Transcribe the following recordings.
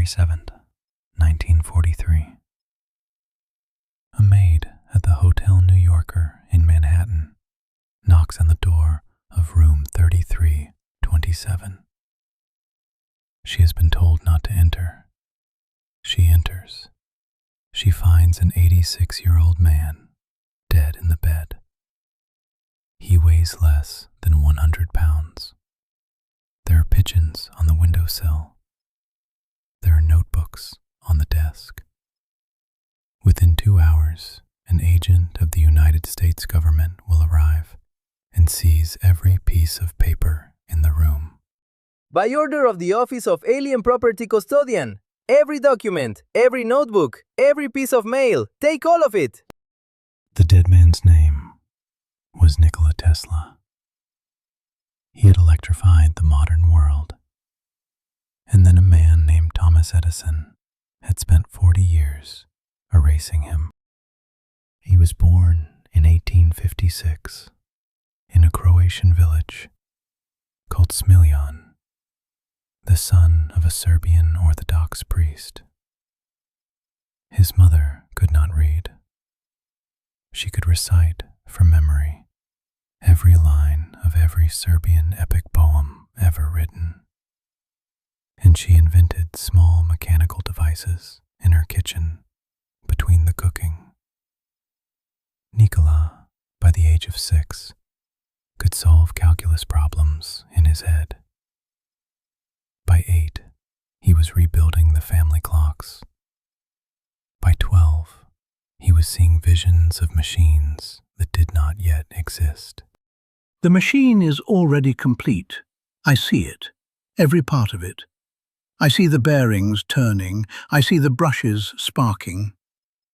January 7th, 1943. A maid at the Hotel New Yorker in Manhattan knocks on the door of room 3327. She has been told not to enter. She enters. She finds an 86-year-old man dead in the bed. He weighs less than 100 pounds. There are pigeons on the windowsill. There are notebooks on the desk. Within 2 hours, an agent of the United States government will arrive and seize every piece of paper in the room. By order of the Office of Alien Property Custodian, every document, every notebook, every piece of mail, take all of it. The dead man's name was Nikola Tesla. He had electrified the modern world. And then a man named Thomas Edison had spent 40 years erasing him. He was born in 1856 in a Croatian village called Smiljan, the son of a Serbian Orthodox priest. His mother could not read. She could recite from memory every line of every Serbian epic poem ever written. And she invented small mechanical devices in her kitchen between the cooking. Nikola, by the age of 6, could solve calculus problems in his head. By 8, he was rebuilding the family clocks. By 12, he was seeing visions of machines that did not yet exist. The machine is already complete. I see it, every part of it. I see the bearings turning. I see the brushes sparking.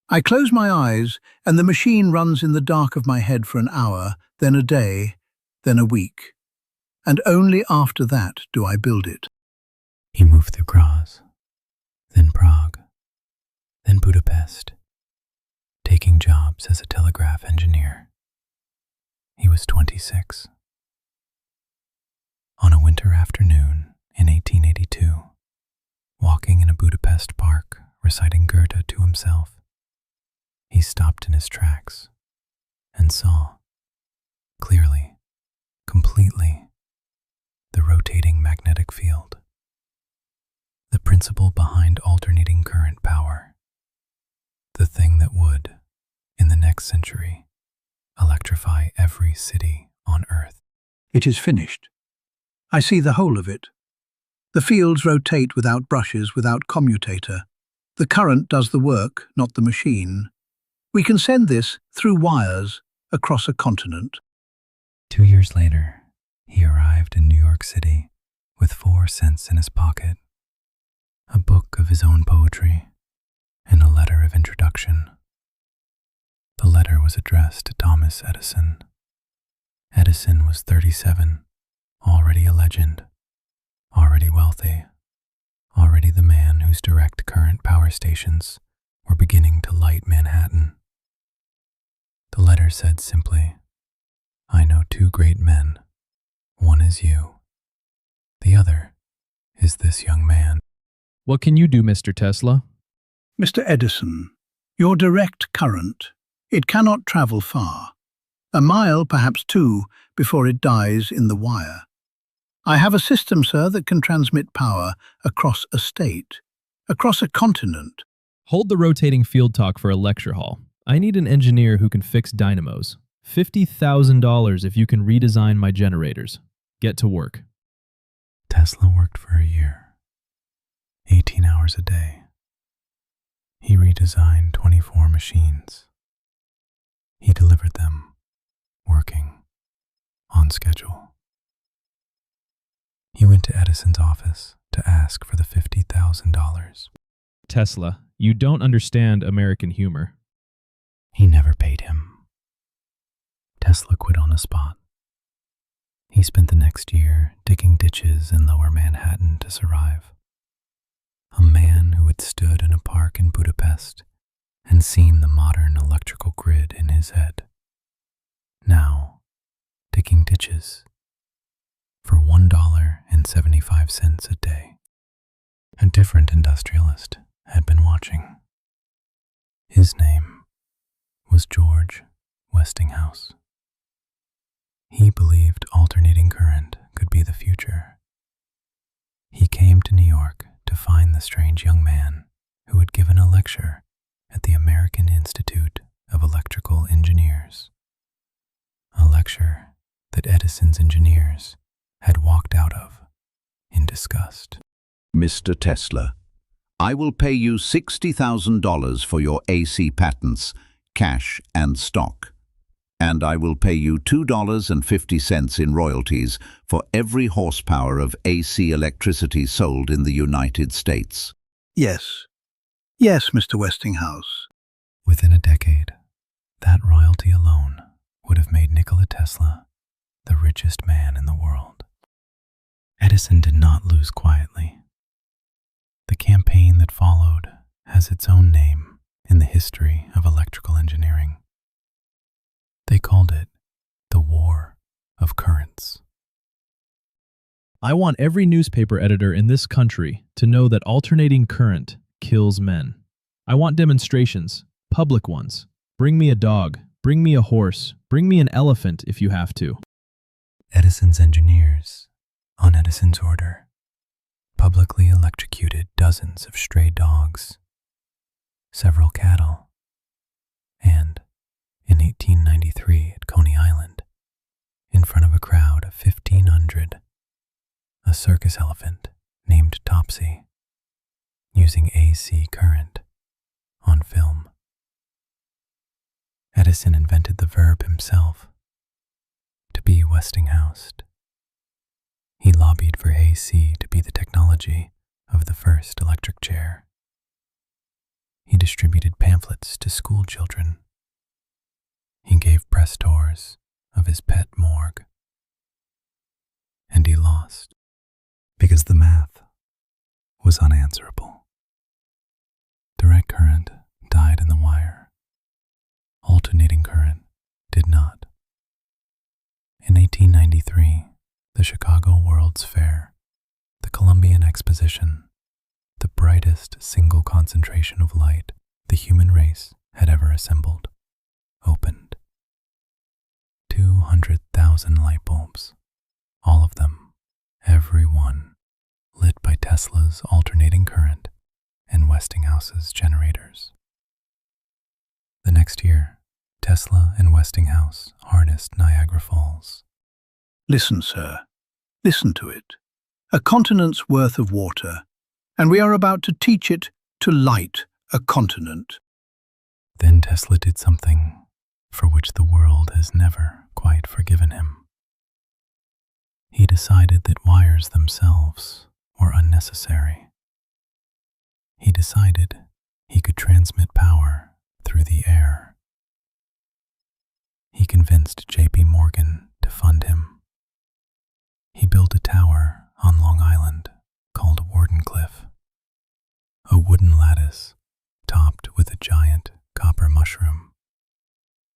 I close my eyes, and the machine runs in the dark of my head for an hour, then a day, then a week. And only after that do I build it. He moved through Graz, then Prague, then Budapest, taking jobs as a telegraph engineer. He was 26. On a winter afternoon in 1882, walking in a Budapest park, reciting Goethe to himself, he stopped in his tracks and saw, clearly, completely, the rotating magnetic field, the principle behind alternating current power, the thing that would, in the next century, electrify every city on Earth. It is finished. I see the whole of it. The fields rotate without brushes, without commutator. The current does the work, not the machine. We can send this through wires across a continent. 2 years later, he arrived in New York City with 4 cents in his pocket, a book of his own poetry, and a letter of introduction. The letter was addressed to Thomas Edison. Edison was 37, already a legend, already wealthy, already the man whose direct current power stations were beginning to light Manhattan. The letter said simply, "I know 2 great men. One is you. The other is this young man." What can you do, Mr. Tesla? Mr. Edison, your direct current, it cannot travel far. A mile, perhaps 2, before it dies in the wire. I have a system, sir, that can transmit power across a state, across a continent. Hold the rotating field talk for a lecture hall. I need an engineer who can fix dynamos. $50,000 if you can redesign my generators. Get to work. Tesla worked for a year, 18 hours a day. He redesigned 24 machines. He delivered them, working, on schedule. He went to Edison's office to ask for the $50,000. Tesla, you don't understand American humor. He never paid him. Tesla quit on the spot. He spent the next year digging ditches in lower Manhattan to survive. A man who had stood in a park in Budapest and seen the modern electrical grid in his head. Now, digging ditches for $1.75 a day. A different industrialist had been watching. His name was George Westinghouse. He believed alternating current could be the future. He came to New York to find the strange young man who had given a lecture at the American Institute of Electrical Engineers. A lecture that Edison's engineers had walked out of in disgust. Mr. Tesla, I will pay you $60,000 for your AC patents, cash and stock. And I will pay you $2.50 in royalties for every horsepower of AC electricity sold in the United States. Yes. Yes, Mr. Westinghouse. Within a decade, that royalty alone would have made Nikola Tesla the richest man in the world. Edison did not lose quietly. The campaign that followed has its own name in the history of electrical engineering. They called it the War of Currents. I want every newspaper editor in this country to know that alternating current kills men. I want demonstrations, public ones. Bring me a dog, bring me a horse, bring me an elephant if you have to. Edison's engineers, on Edison's order, publicly electrocuted dozens of stray dogs, several cattle, and, in 1893 at Coney Island, in front of a crowd of 1,500, a circus elephant named Topsy, using AC current on film. Edison invented the verb himself, to be Westinghoused. He lobbied for AC to be the technology of the first electric chair. He distributed pamphlets to school children. He gave press tours of his pet morgue. And he lost, because the math was unanswerable. Direct current died in the wire. Alternating current did not. In 1893, the Chicago World's Fair, the Columbian Exposition, the brightest single concentration of light the human race had ever assembled, opened. 200,000 light bulbs, all of them, every one, lit by Tesla's alternating current and Westinghouse's generators. The next year, Tesla and Westinghouse harnessed Niagara Falls. Listen, sir. Listen to it. A continent's worth of water, and we are about to teach it to light a continent. Then Tesla did something for which the world has never quite forgiven him. He decided that wires themselves were unnecessary. He decided he could transmit power through the air. He convinced J.P. Morgan to fund him. He built a tower on Long Island called Wardenclyffe, a wooden lattice topped with a giant copper mushroom,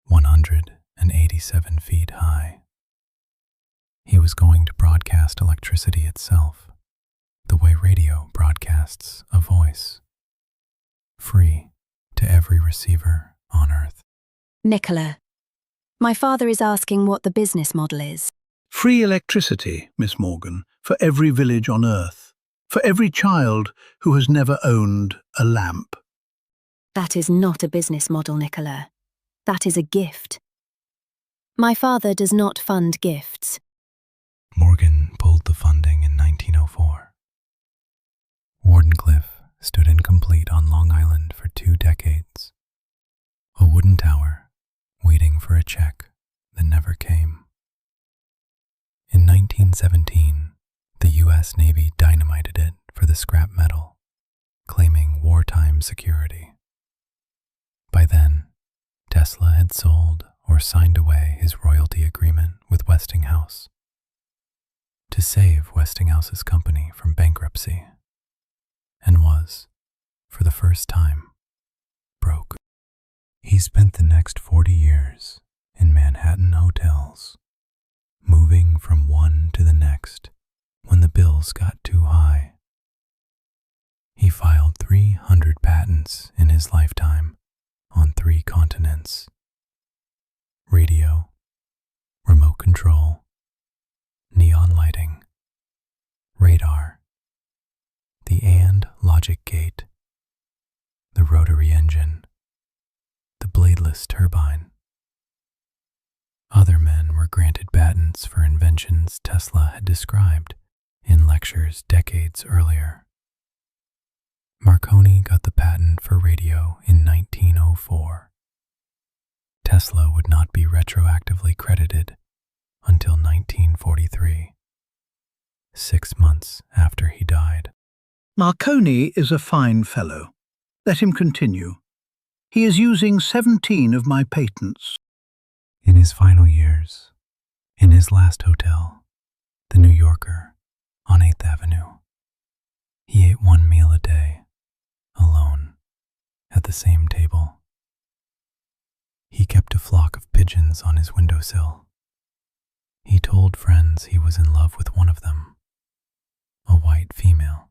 187 feet high. He was going to broadcast electricity itself, the way radio broadcasts a voice, free to every receiver on Earth. Nikola, my father is asking what the business model is. Free electricity, Miss Morgan, for every village on Earth, for every child who has never owned a lamp. That is not a business model, Nikola. That is a gift. My father does not fund gifts. Morgan pulled the funding in 1904. Wardenclyffe stood incomplete on Long Island for 2 decades, a wooden tower waiting for a check that never came. In 1917, the U.S. Navy dynamited it for the scrap metal, claiming wartime security. By then, Tesla had sold or signed away his royalty agreement with Westinghouse to save Westinghouse's company from bankruptcy, and was, for the first time, broke. He spent the next 40 years in Manhattan hotels, moving from one to the next when the bills got too high. patents in his lifetime on 3 continents: radio, remote control, neon lighting, radar, the and logic gate, the rotary engine, the bladeless turbine. Other men were granted patents for inventions Tesla had described in lectures decades earlier. Marconi got the patent for radio in 1904. Tesla would not be retroactively credited until 1943, 6 months after he died. Marconi is a fine fellow. Let him continue. He is using 17 of my patents. In his final years, in his last hotel, the New Yorker, on 8th Avenue, he ate 1 meal a day, alone, at the same table. He kept a flock of pigeons on his windowsill. He told friends he was in love with one of them, a white female.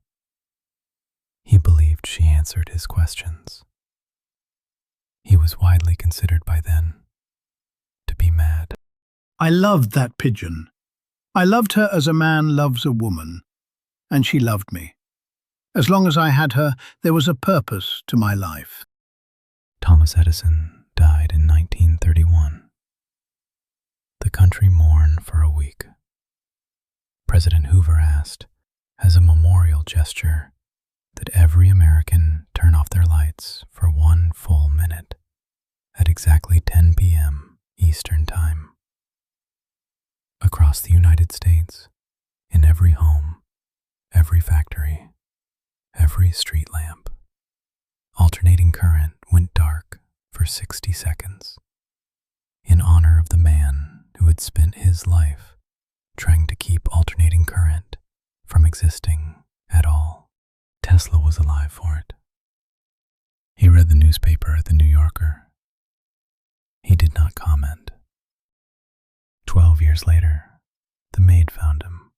He believed she answered his questions. He was widely considered by then to be mad. I loved that pigeon. I loved her as a man loves a woman, and she loved me. As long as I had her, there was a purpose to my life. Thomas Edison died in 1931. The country mourned for a week. President Hoover asked, as a memorial gesture, that every American turn off their lights for 1 full minute at exactly 10 p.m. Eastern Time. Across the United States, in every home, every factory, every street lamp, alternating current went dark for 60 seconds in honor of the man who had spent his life trying to keep alternating current from existing at all. Tesla was alive for it. He read the newspaper at the New Yorker. He did not comment. 12 years later, the maid found him.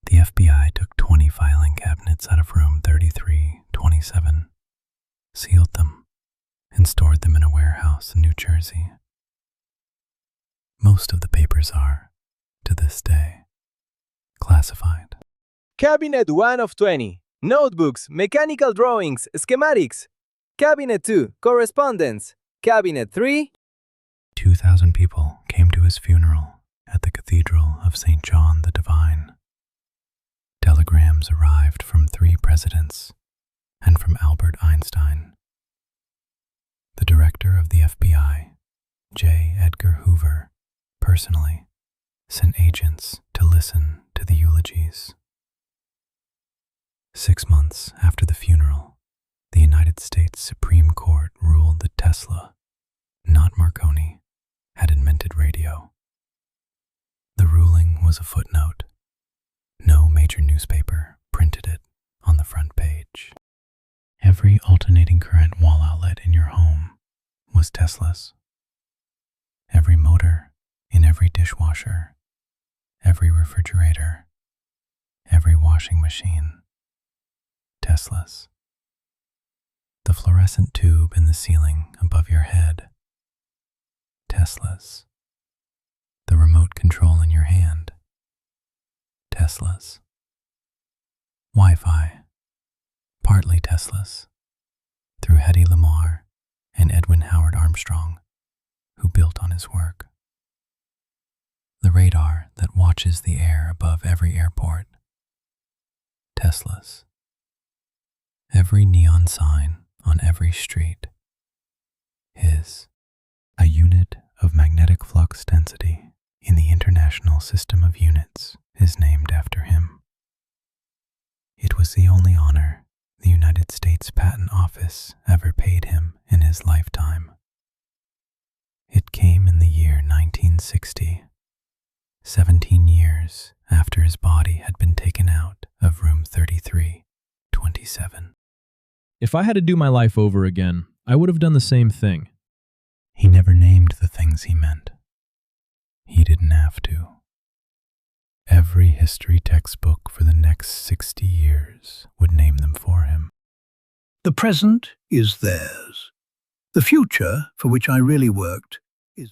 The FBI took 20 filing cabinets out of room 3327, sealed them, and stored them in a warehouse in New Jersey. Most of the papers are, to this day, classified. Cabinet 1 of 20. Notebooks, mechanical drawings, schematics. Cabinet 2. Correspondence. Cabinet 3. 2,000 people came to his funeral at the Cathedral of St. John the Divine. Telegrams arrived from 3 presidents and from Albert Einstein. The director of the FBI, J. Edgar Hoover, personally sent agents to listen to the eulogies. 6 months after the funeral, the United States Supreme Court ruled that Tesla, not Marconi, had invented radio. The ruling was a footnote. No major newspaper printed it on the front page. Every alternating current wall outlet in your home was Tesla's. Every motor in every dishwasher, every refrigerator, every washing machine, Tesla's. The fluorescent tube in the ceiling above your head, Tesla's. The remote control in your hand, Tesla's. Wi-Fi, partly Tesla's, through Hedy Lamarr and Edwin Howard Armstrong, who built on his work. The radar that watches the air above every airport, Tesla's. Every neon sign on every street, his. A unit of magnetic flux density in the International System of Units is named after him. It was the only honor the United States Patent Office ever paid him in his lifetime. It came in the year 1960, 17 years after his body had been taken out of room 3327. If I had to do my life over again, I would have done the same thing. He never named the things he meant. He didn't have to. Every history textbook for the next 60 years would name them for him. The present is theirs. The future, for which I really worked,